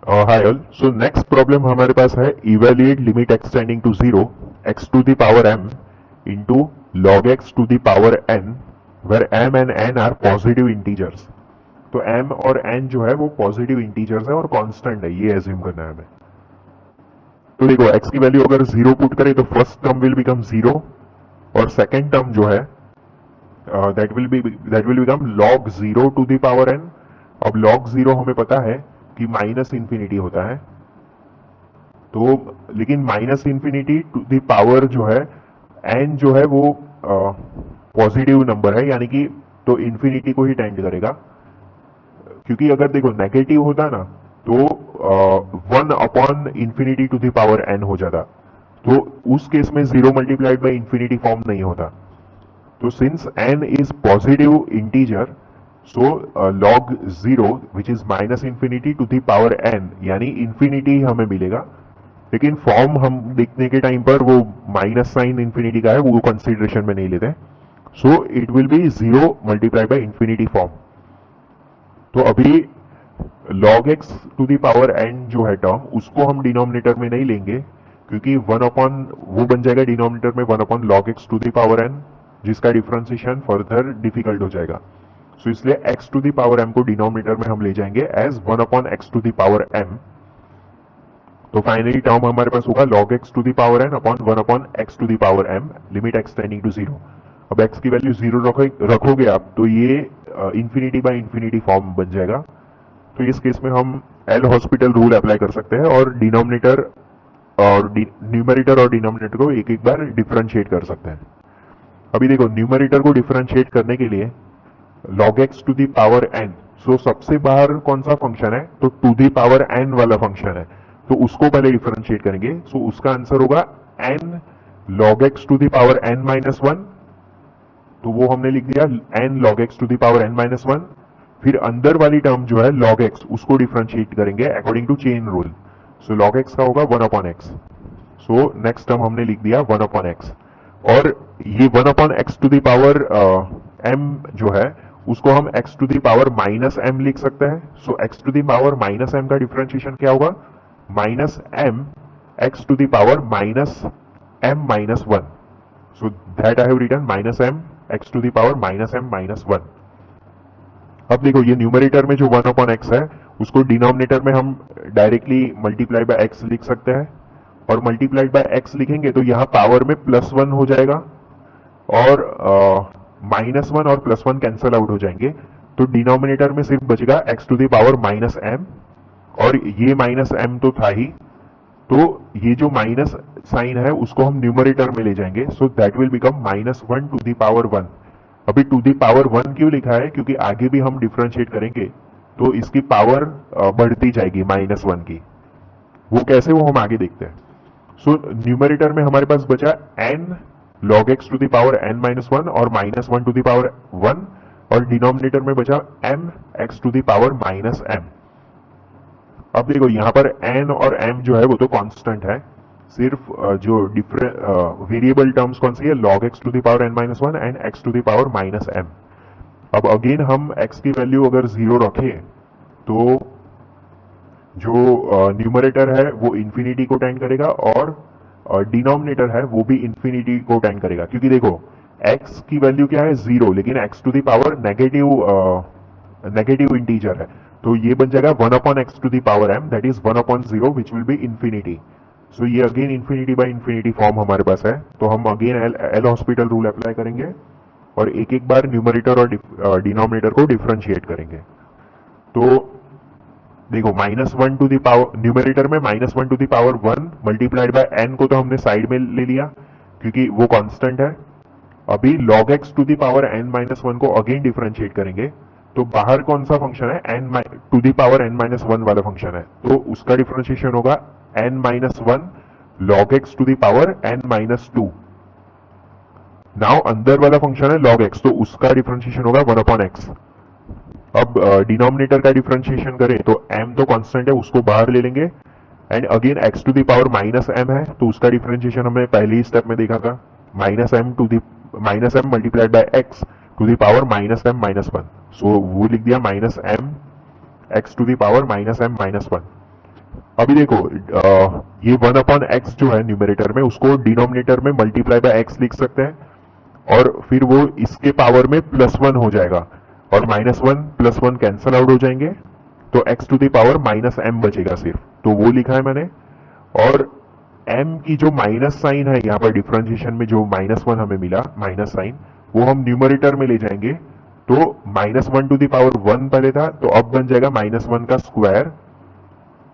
हाय all. So next problem हमारे पास है evaluate limit extending to zero x to the power m into log x to the power n where m and n are positive integers. तो m और n जो है वो positive integers है और कांस्टेंट है, ये एज्यूम करना है हमें। तो देखो x की वैल्यू अगर जीरो पुट करें तो first term will become zero और सेकेंड टर्म जो है that will become log zero to the power n। अब लॉग जीरो हमें पता है कि माइनस इंफिनिटी होता है, तो लेकिन minus infinity to the power जो है n जो है वो पॉजिटिव नंबर है, यानी कि तो इंफिनिटी को ही टेंड करेगा। क्योंकि अगर देखो नेगेटिव होता ना तो 1 upon infinity to the power n हो जाता, तो उस केस में zero multiplied by infinity form नहीं होता। तो since n is positive integer, so log zero which is minus infinity to the power n, यानी इंफिनिटी हमें मिलेगा, लेकिन फॉर्म हम देखने के टाइम पर वो माइनस साइन इंफिनिटी का है, वो कंसीडरेशन में नहीं लेते। So it will be zero multiply by infinity form. तो अभी log x to the power n जो है टर्म, उसको हम डिनोमिनेटर में नहीं लेंगे, क्योंकि 1 अपॉन वो बन जाएगा डिनोमिनेटर में 1 upon log x to the power n, जिसका डिफरेंशिएशन फर्दर डिफिकल्ट हो जाएगा। सो इसलिए x to the power m को डिनोमिनेटर में हम ले जाएंगे as 1 upon x to the power m। तो फाइनली टर्म हमारे पास होगा log x to the power n upon 1 upon x to the power m limit extending to zero. अब x की वैल्यू जीरो रखोगे आप तो ये इंफिनिटी बाय इंफिनिटी फॉर्म बन जाएगा। तो इस केस में हम एल हॉस्पिटल रूल अप्लाई कर सकते हैं और डिनोमिनेटर और न्यूमरेटर और डिनोमिनेटर को एक एक बार डिफरेंशिएट कर सकते हैं। अभी देखो न्यूमरेटर को डिफरेंशिएट करने के लिए log x to the power n, so सबसे बाहर कौन सा फंक्शन है, तो टू द पावर n वाला फंक्शन है, तो उसको पहले डिफरेंशिएट करेंगे। सो उसका आंसर होगा n log x to the power n minus one, तो वो हमने लिख दिया n log x to the power n minus one. फिर अंदर वाली टर्म जो है log x, उसको डिफरेंशिएट करेंगे according to chain rule. So log x का होगा 1 upon x। So next term हमने लिख दिया 1 अपॉन x, और ये 1 upon x to the power m जो है उसको हम x to the power minus m लिख सकते हैं। So x to the power minus m का डिफरेंशिएशन क्या होगा, minus m x to the power minus m minus one. So that I have written minus m x to the power minus m minus one. अब देखो ये numerator में जो 1 upon x है उसको डिनोमिनेटर में हम डायरेक्टली मल्टीप्लाई बाय एक्स लिख सकते हैं, और मल्टीप्लाइड बाय एक्स लिखेंगे तो यहाँ पावर में प्लस वन हो जाएगा और माइनस वन और प्लस वन कैंसल आउट हो जाएंगे। तो डिनोमिनेटर में सिर्फ बचेगा x to the power minus m, और ये माइनस एम तो था ही, तो ये जो माइनस साइन है उसको हम न्यूमरेटर में ले जाएंगे। सो that will become minus one to the power one. अभी टू दी पावर वन क्यों लिखा है, क्योंकि आगे भी हम डिफरेंशिएट करेंगे तो इसकी पावर बढ़ती जाएगी माइनस वन की। वो कैसे, वो हम आगे देखते हैं। सो न्यूमरेटर में हमारे पास बचा n log x to the power n minus one और minus one to the power one, और डिनोमिनेटर में बचा m x to the power minus m। अब देखो यहाँ पर n और m जो है वो तो कांस्टेंट है, सिर्फ जो वेरिएबल टर्म्स कौन सी है, log x to the power n minus one and x to the power minus m। अब अगेन हम x की वैल्यू अगर जीरो रखें तो जो न्यूमरेटर है वो इंफिनिटी को टेंड करेगा और डिनोमिनेटर है वो भी इंफिनिटी को टेंड करेगा, क्योंकि देखो x की वैल्यू क्या है, जीरो, लेकिन x टू द पावर नेगेटिव इंटीजर है, तो ये बन जाएगा 1 upon x to the power m, that is 1 upon zero which will be infinity. So ये again infinity by infinity form हमारे पास है, तो हम again L hospital rule apply करेंगे और एक एक बार न्यूमरेटर और डिनोमिनेटर को डिफरेंशिएट करेंगे। तो देखो minus one to the power, numerator में minus one to the power one multiplied by n को तो हमने साइड में ले लिया क्योंकि वो कांस्टेंट है। अभी log x to the power n minus one को अगेन डिफरेंशिएट करेंगे, तो बाहर कौन सा फंक्शन है, n to the power n minus one वाला फंक्शन है, तो उसका डिफरेंशिएशन होगा n minus one log x to the power n minus two. Now अंदर वाला फंक्शन है log x, तो उसका डिफरेंशिएशन होगा 1 अपॉन x। अब डिनोमिनेटर का डिफरेंशिएशन करें तो m तो कांस्टेंट है, उसको बाहर ले लेंगे, and again x to the power minus m है, तो उसका डिफरेंशिएशन हमने पहले ही स्टेप में देखा था, minus m multiplied by x to the power minus m minus one. So वो लिख दिया minus m x to the power minus m minus one. अभी देखो ये 1/x जो है न्यूमरेटर में, उसको डिनोमिनेटर में मल्टीप्लाई बाय x लिख सकते हैं और फिर वो इसके पावर में +1 हो जाएगा और -1 +1 कैंसल आउट हो जाएंगे, तो x to the power -m बचेगा सिर्फ, तो वो लिखा है मैंने। और m की जो माइनस साइन है यहाँ पर डिफरेंशिएशन में, जो -1 हमें मिला माइनस साइन, वो हम न्यूमरेटर में ले जाएंगे, तो -1 टू द पावर 1 पहले था, तो अब बन जाएगा -1 का स्क्वायर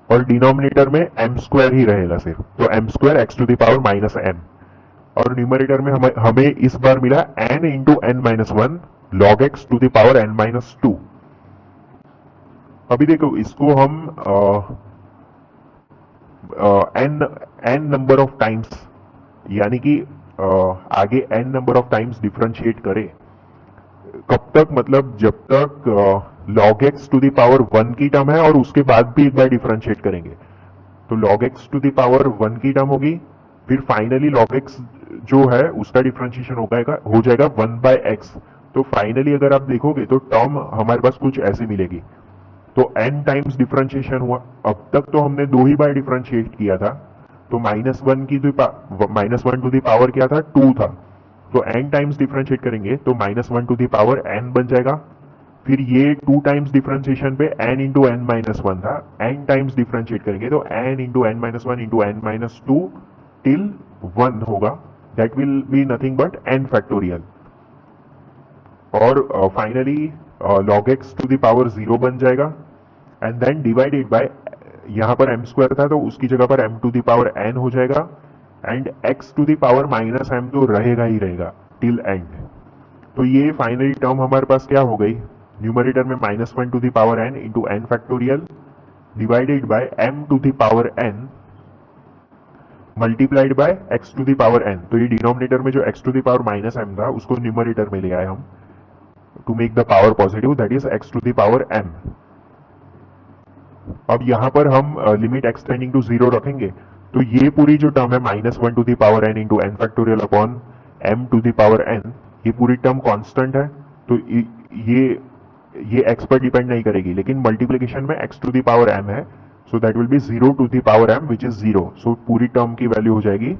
और डिनोमिनेटर में m स्क्वायर ही रहेगा सिर्फ, तो m square x to the power -m। और न्यूमरेटर में हमें इस बार मिला n into n minus one log x to the power n-2। अभी देखो इसको हम n नंबर ऑफ टाइम्स, यानी कि आगे n number of times differentiate करें। कब तक? मतलब जब तक log x to the power 1 की टर्म है और उसके बाद भी एक बार डिफरेंशिएट करेंगे, तो log x to the power 1 की टर्म होगी, फिर फाइनली log x जो है उसका डिफरेंशिएशन हो जाएगा 1/x। तो फाइनली अगर आप देखोगे तो टर्म हमारे पास कुछ ऐसी मिलेगी। तो n टाइम्स डिफरेंशिएशन हुआ। अब तक तो हमने 2 ही बार डिफरेंशिएट किया था, तो -1 टू द पावर क्या था? 2 था। तो n टाइम्स डिफरेंशिएट करेंगे तो -1 टू द पावर n बन जाएगा। फिर ये 2 टाइम्स डिफरेंशिएशन पे n into n minus one था, n टाइम्स डिफरेंशिएट करेंगे तो n into n minus one into n minus two till 1 होगा, that will be nothing but n factorial. और finally log x to the power 0 बन जाएगा and then divided by, यहां पर m square था तो उसकी जगह पर m to the power n हो जाएगा and x to the power -m तो रहेगा ही रहेगा टिल एंड। तो ये फाइनली टर्म हमारे पास क्या हो गई? न्यूमरेटर में -1 to the power n into n factorial divided by m to the power n multiplied by x to the power n। तो ये डिनोमिनेटर में जो x to the power -m था उसको न्यूमरेटर में ले आए हम to make the power positive, that is x to the power m। अब यहां पर हम लिमिट x टेंडिंग टू 0 रखेंगे, तो ये पूरी जो टर्म है -1 to the power n into n factorial upon m to the power n, ये पूरी टर्म कांस्टेंट है, तो ये x पर डिपेंड नहीं करेगी, लेकिन मल्टीप्लिकेशन में x to the power m है, so that will be 0 to the power m which is 0। So पूरी टर्म की वैल्यू हो जाएगी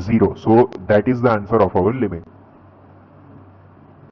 0। So that is the answer of our limit.